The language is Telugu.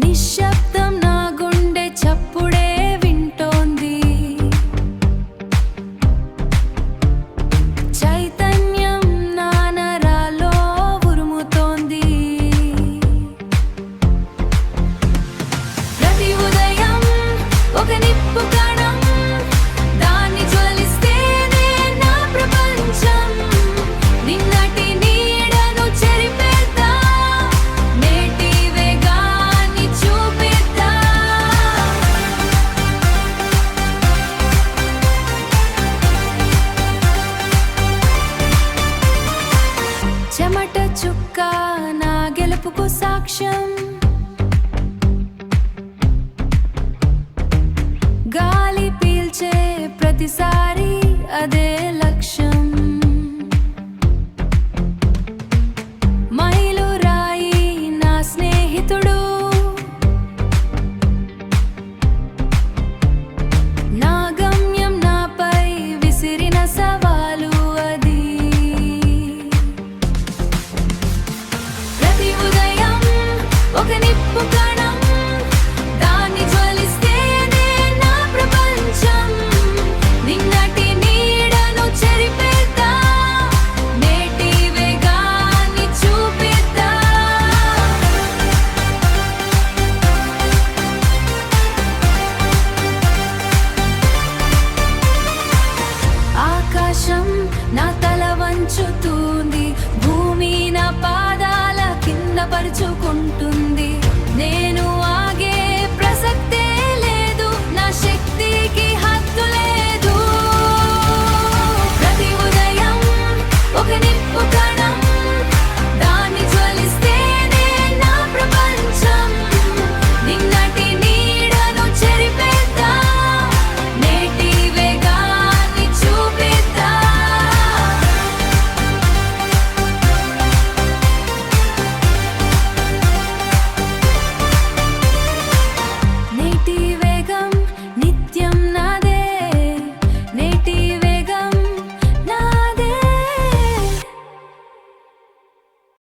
నిశ్శబ్దం నా గుండె చప్పుడే వింటోంది. చైతన్యం నా నరాల్లో ఉరుముతోంది. ప్రతి ఉదయం ఒక నిప్పు కణం, దాన్ని జ్వలిస్తేనే నా ప్రపంచం. నిన్నటి నీడను చెరిపేద్దా, నేటి వేగాన్ని చూపిద్దా. చెమట చుక్క నా గెలుపుకు సాక్ష్యం. గాలి పీల్చే ప్రతిసారి